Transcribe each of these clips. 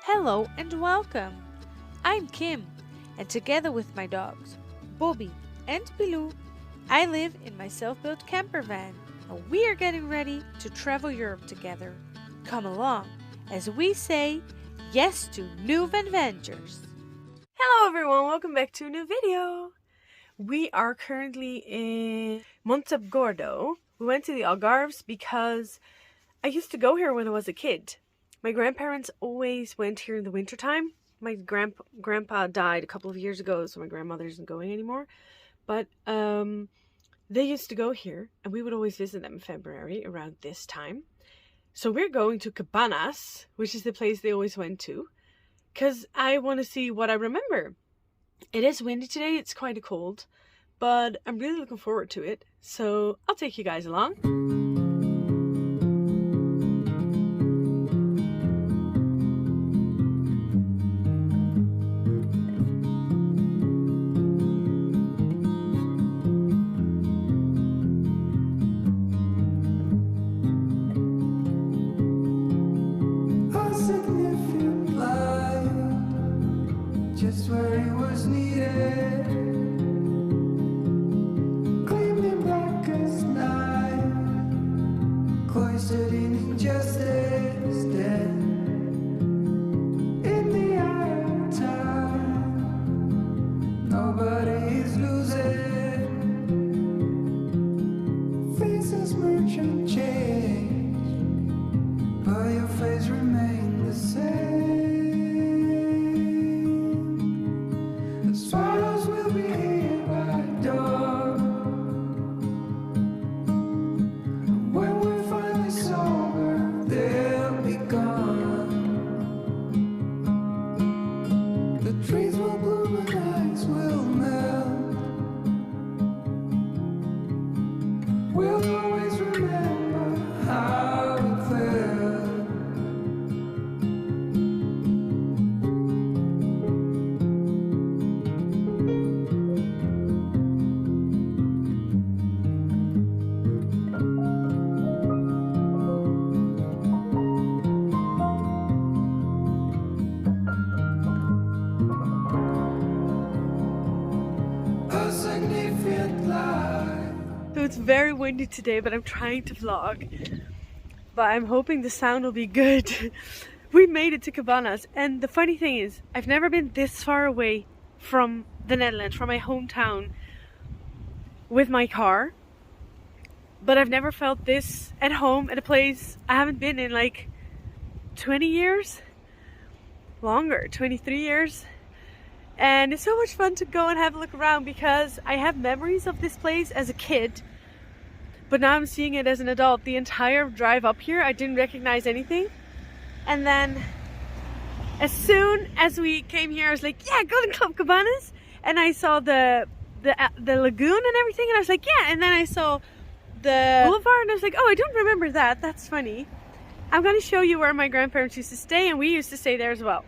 Hello and welcome! I'm Kim, and together with my dogs, Bobby and Pilou, I live in my self-built camper van, and we are getting ready to travel Europe together. Come along as we say yes to new adventures. Hello everyone, welcome back to a new video. We are currently in Gordo. We went to the Algarves because I used to go here when I was a kid. My grandparents always went here in the wintertime. My grandpa died a couple of years ago, so my grandmother isn't going anymore. But they used to go here, and we would always visit them in February around this time. So we're going to Cabanas, which is the place they always went to, because I want to see what I remember. It is windy today, it's quite cold, but I'm really looking forward to it. So I'll take you guys along. Just where he was needed, gleaming black as night, cloistered in injustice, dead in the eye of time. Nobody is losing, faces merge and change, but your face remains the same. Swallows will be here by dawn. When we're finally sober, they'll be gone. The trees will bloom and ice will melt. We'll always remember how it felt. So it's very windy today, but I'm trying to vlog. But I'm hoping the sound will be good. We made it to Cabanas, and the funny thing is, I've never been this far away from the Netherlands, from my hometown, with my car. But I've never felt this at home at a place I haven't been in like 20 years? Longer, 23 years. And it's so much fun to go and have a look around because I have memories of this place as a kid, but now I'm seeing it as an adult. The entire drive up here, I didn't recognize anything. And then as soon as we came here, I was like, yeah, go to Club Cabanas. And I saw the lagoon and everything, and I was like, yeah. And then I saw the boulevard, and I was like, oh, I don't remember that. That's funny. I'm going to show you where my grandparents used to stay, and we used to stay there as well.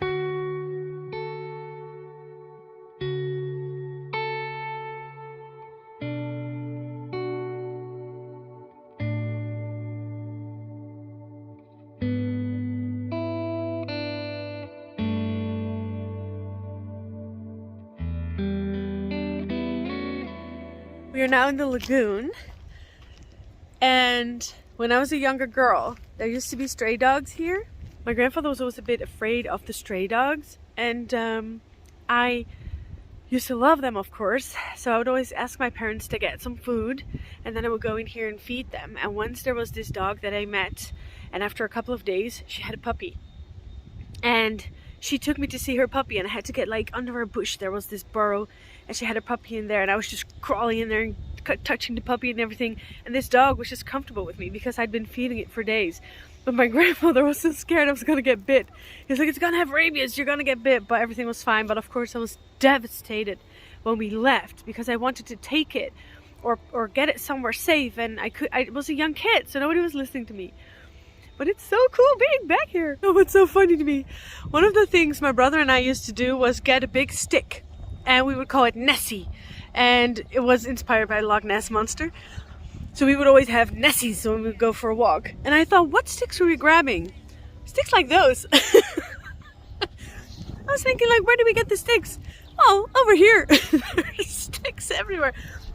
We are now in the lagoon, and when I was a younger girl, there used to be stray dogs here. My grandfather was always a bit afraid of the stray dogs, and I used to love them, of course, so I would always ask my parents to get some food, and then I would go in here and feed them. And once there was this dog that I met, and after a couple of days, she had a puppy. And she took me to see her puppy, and I had to get like under a bush. There was this burrow, and she had a puppy in there, and I was just crawling in there and touching the puppy and everything. And this dog was just comfortable with me because I'd been feeding it for days. But my grandfather was so scared I was gonna get bit. He was like, it's gonna have rabies, you're gonna get bit. But everything was fine. But of course I was devastated when we left because I wanted to take it or get it somewhere safe, and I was a young kid, so nobody was listening to me. But it's so cool being back here. Oh, it's so funny to me. One of the things my brother and I used to do was get a big stick, and we would call it Nessie. And it was inspired by the Loch Ness Monster. So we would always have Nessies when we would go for a walk. And I thought, what sticks were we grabbing? Sticks like those. was thinking, like, where do we get the sticks? Oh, over here. There's sticks everywhere.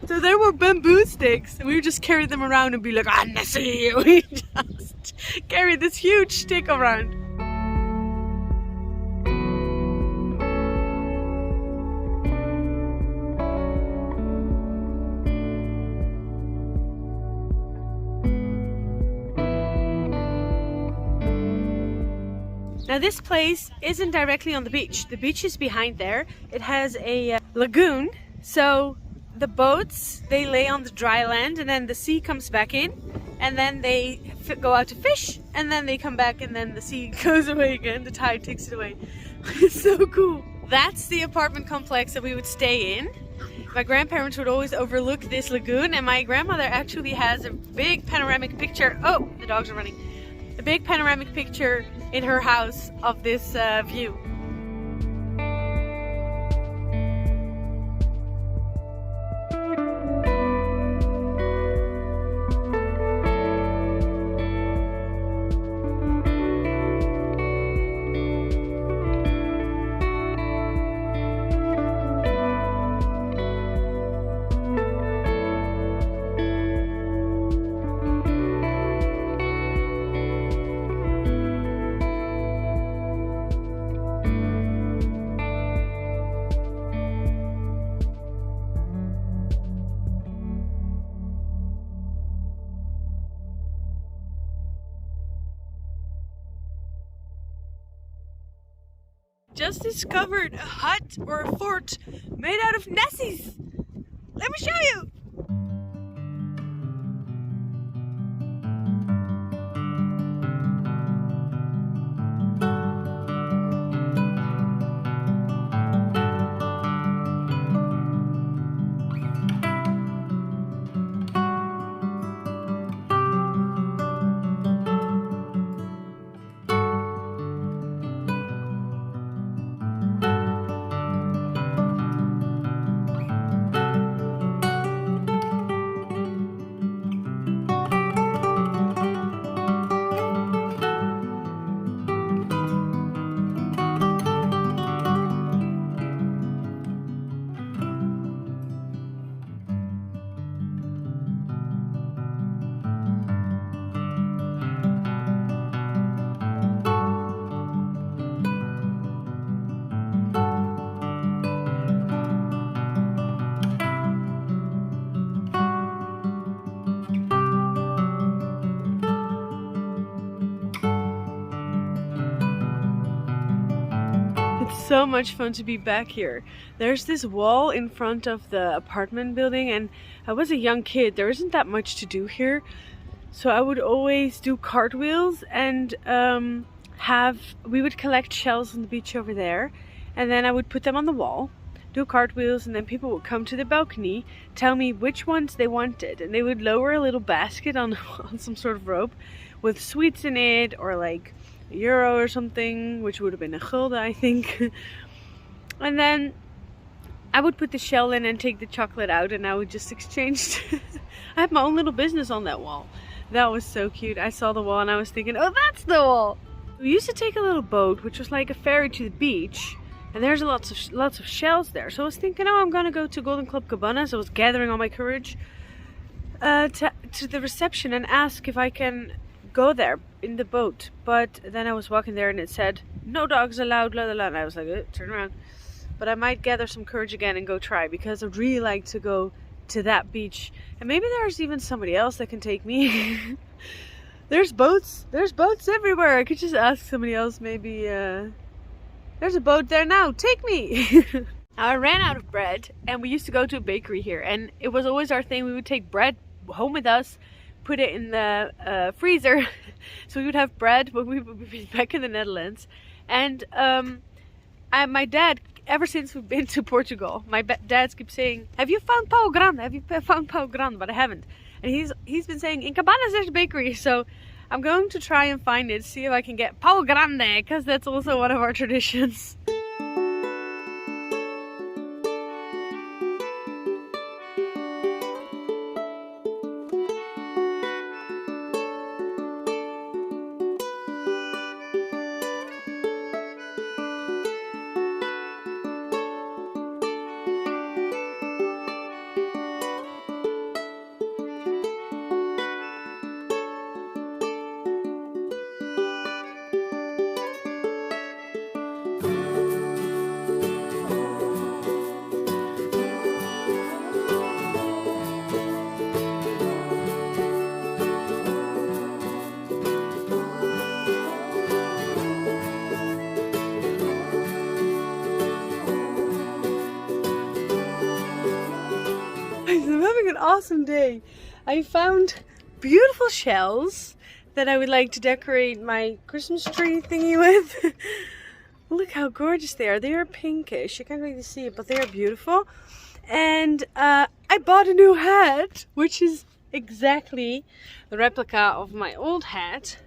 So there were bamboo sticks, and we would just carry them around and be like, ah, Nessie. We just carry this huge stick around. Now this place isn't directly on the beach. The beach is behind there. It has a lagoon, so the boats, they lay on the dry land and then the sea comes back in and then they go out to fish and then they come back and then the sea goes away again. The tide takes it away. It's so cool. That's the apartment complex that we would stay in. My grandparents would always overlook this lagoon, and my grandmother actually has a big panoramic picture. Oh, the dogs are running. A big panoramic picture in her house of this view. Just discovered a hut or a fort made out of Nessies. Let me show you. So much fun to be back here. There's this wall in front of the apartment building, and I was a young kid. There isn't that much to do here, so I would always do cartwheels and we would collect shells on the beach over there, and then I would put them on the wall, do cartwheels, and then people would come to the balcony, tell me which ones they wanted, and they would lower a little basket on some sort of rope with sweets in it, or like euro or something, which would have been a gulden, I think. And then I would put the shell in and take the chocolate out, and I would just exchange. I had my own little business on that wall. That was so cute. I saw the wall and I was thinking, oh, that's the wall. We used to take a little boat, which was like a ferry to the beach, and there's lots of shells there. So I was thinking, oh, I'm gonna go to Golden Club Cabanas. I was gathering all my courage to the reception and ask if I can go there in the boat. But then I was walking there and it said no dogs allowed, la la la, and I was like, turn around. But I might gather some courage again and go try, because I'd really like to go to that beach, and maybe there's even somebody else that can take me. There's boats everywhere. I could just ask somebody else, maybe there's a boat there now, take me. I ran out of bread, and we used to go to a bakery here, and it was always our thing. We would take bread home with us, put it in the freezer, so we would have bread when we would be back in the Netherlands. And my dad, ever since we've been to Portugal, my dad keeps saying, have you found Pau Grande? Have you found Pau Grande? But I haven't. And he's been saying, in Cabanas there's a bakery, so I'm going to try and find it, see if I can get Pau Grande, because that's also one of our traditions. awesome day. I found beautiful shells that I would like to decorate my Christmas tree thingy with. Look how gorgeous they are. They are pinkish. You can't really see it, but they are beautiful. And I bought a new hat, which is exactly the replica of my old hat.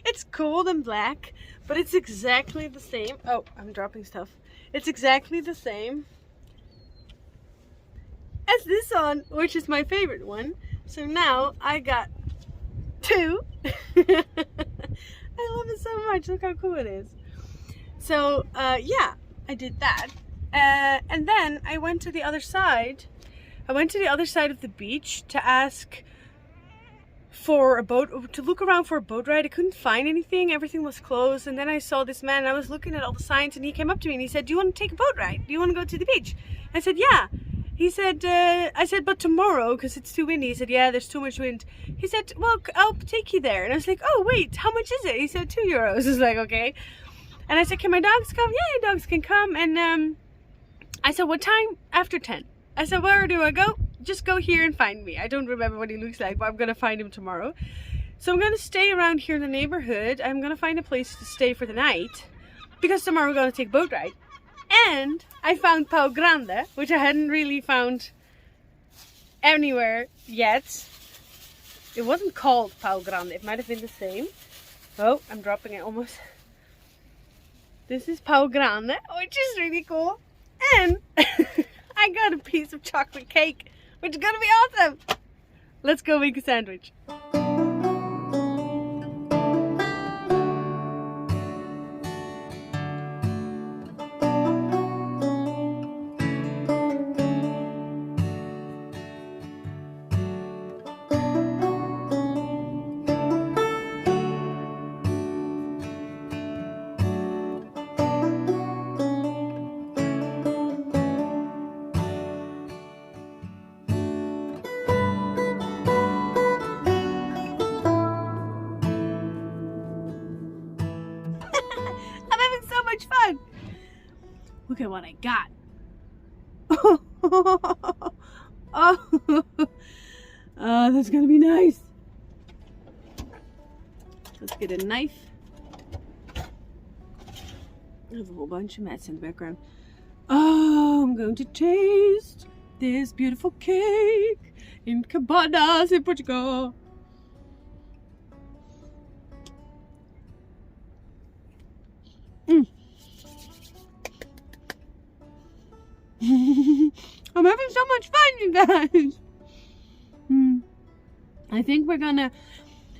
It's gold and black, but it's exactly the same. Oh, I'm dropping stuff. It's exactly the same as this one, which is my favorite one. So now I got two. I love it so much. Look how cool it is. So yeah, I did that. And then I went to the other side. I went to the other side of the beach to ask for a boat, to look around for a boat ride. I couldn't find anything. Everything was closed. And then I saw this man. I was looking at all the signs, and he came up to me and he said, "Do you want to take a boat ride? Do you want to go to the beach?" I said, "Yeah." He said, I said, "But tomorrow, because it's too windy." He said, "Yeah, there's too much wind." He said, "Well, I'll take you there." And I was like, "Oh, wait, how much is it?" He said, €2. I was like, "Okay." And I said, "Can my dogs come?" "Yeah, your dogs can come." And I said, "What time?" "After 10. I said, "Where do I go?" "Just go here and find me." I don't remember what he looks like, but I'm going to find him tomorrow. So I'm going to stay around here in the neighborhood. I'm going to find a place to stay for the night, because tomorrow we're going to take a boat ride. And I found Pau Grande, which I hadn't really found anywhere yet. It wasn't called Pau Grande. It might have been the same. Oh, I'm dropping it almost. This is Pau Grande, which is really cool. And I got a piece of chocolate cake, which is gonna be awesome. Let's go make a sandwich. Fun. Look at what I got. Oh, that's gonna be nice. Let's get a knife. There's a whole bunch of mess in the background. Oh, I'm going to taste this beautiful cake in Cabanas in Portugal. I'm having so much fun, you guys. I think we're gonna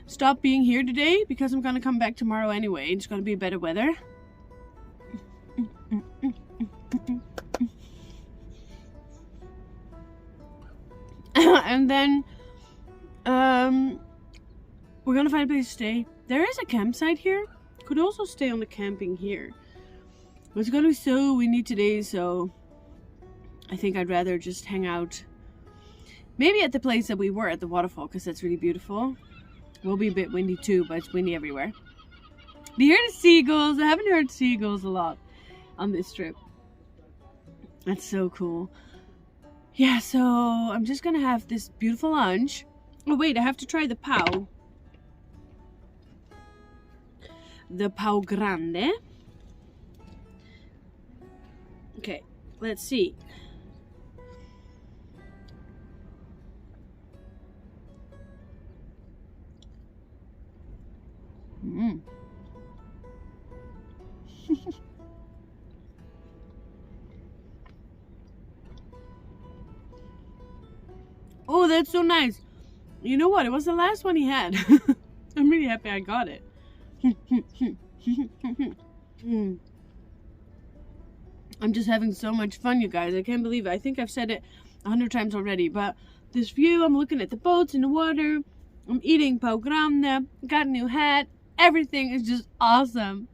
stop being here today because I'm gonna come back tomorrow anyway. It's gonna be better weather. And then we're gonna find a place to stay. There is a campsite here. Could also stay on the camping here. It's gonna be so windy today, so I think I'd rather just hang out maybe at the place that we were at the waterfall, because that's really beautiful. It will be a bit windy too, but it's windy everywhere. Do you hear the seagulls? I haven't heard seagulls a lot on this trip. That's so cool. Yeah, so I'm just gonna have this beautiful lunch. Oh wait, I have to try the Pau. The Pau Grande. Okay, let's see. Oh, that's so nice. You know what? It was the last one he had. I'm really happy I got it. I'm just having so much fun, you guys. I can't believe it. I think I've said it 100 times already, but this view, I'm looking at the boats in the water. I'm eating Pau Grande. Got a new hat. Everything is just awesome.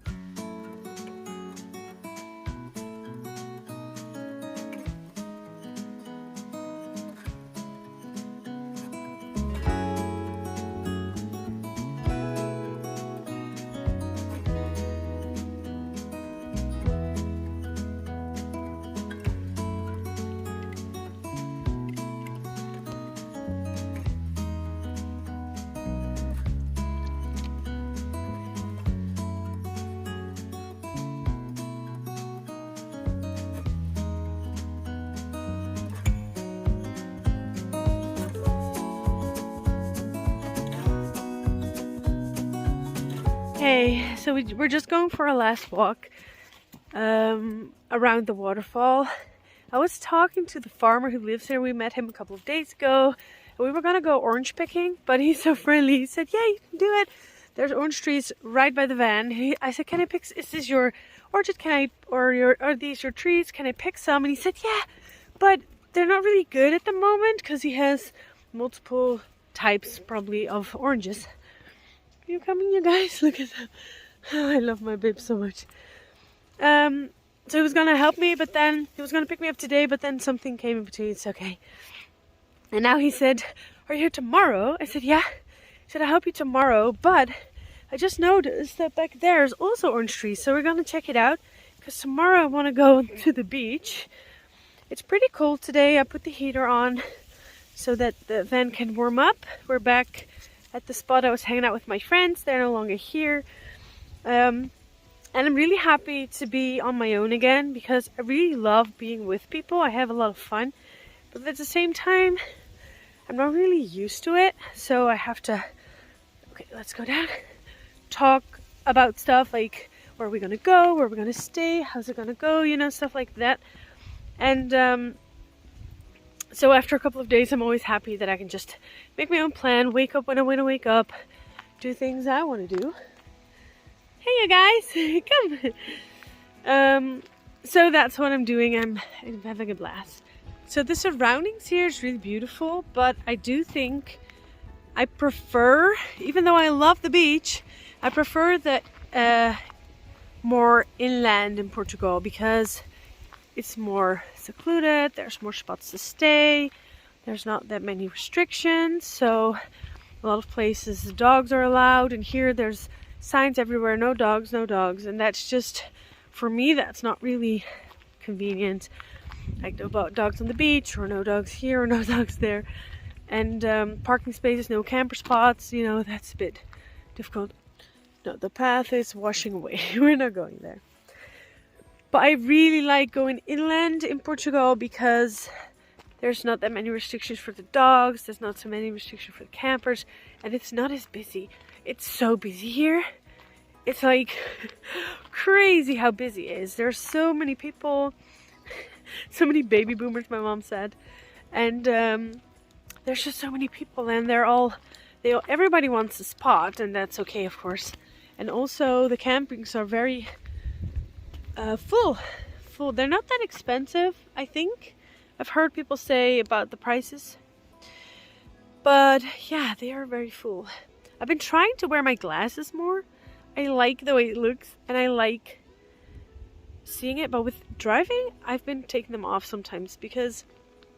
Okay, so we're just going for a last walk around the waterfall. I was talking to the farmer who lives here. We met him a couple of days ago. We were gonna go orange picking, but he's so friendly. He said, "Yeah, you can do it. There's orange trees right by the van." I said, "Can I pick? Is this your orchard? Are these your trees? Can I pick some?" And he said, "Yeah, but they're not really good at the moment because he has multiple types, probably, of oranges." Are you coming, you guys? Look at that. Oh, I love my babe so much. So he was gonna help me, but then he was gonna pick me up today, but then something came in between. It's okay. And now he said, "Are you here tomorrow?" I said, "Yeah." He said, "I'll help you tomorrow, but I just noticed that back there is also orange trees, so we're gonna check it out because tomorrow I want to go to the beach. It's pretty cold today. I put the heater on so that the van can warm up. We're back at the spot I was hanging out with my friends. They're no longer here. And I'm really happy to be on my own again because I really love being with people. I have a lot of fun, but at the same time, I'm not really used to it. So I have to, okay, let's go down, talk about stuff like where are we gonna go, where are we gonna stay, how's it gonna go, you know, stuff like that. And so after a couple of days, I'm always happy that I can just make my own plan, wake up when I want to wake up, do things I want to do. Hey, you guys, come. So that's what I'm doing. I'm having a blast. So the surroundings here is really beautiful, but I do think I prefer, even though I love the beach, I prefer the more inland in Portugal because it's more secluded, there's more spots to stay, there's not that many restrictions, so a lot of places the dogs are allowed, and here there's signs everywhere, no dogs, no dogs, and that's just, for me, that's not really convenient. Like no dogs on the beach, or no dogs here, or no dogs there, and parking spaces, no camper spots, you know, that's a bit difficult. No, the path is washing away. We're not going there. But I really like going inland in Portugal because there's not that many restrictions for the dogs, there's not so many restrictions for the campers, and it's not as busy. It's so busy here. It's like crazy how busy it is. There's so many people, so many baby boomers, my mom said, and there's just so many people, and everybody wants a spot, and that's okay, of course. And also the campings are very full. They're not that expensive, I think. I've heard people say about the prices, but yeah, they are very full. I've been trying to wear my glasses more. I like the way it looks, and I like seeing it, but with driving, I've been taking them off sometimes because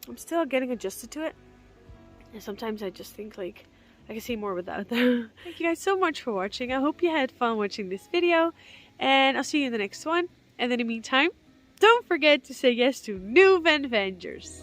I'm still getting adjusted to it, and sometimes I just think like I can see more without them. Thank you guys so much for watching. I hope you had fun watching this video, and I'll see you in the next one. And in the meantime, don't forget to say yes to new van ventures.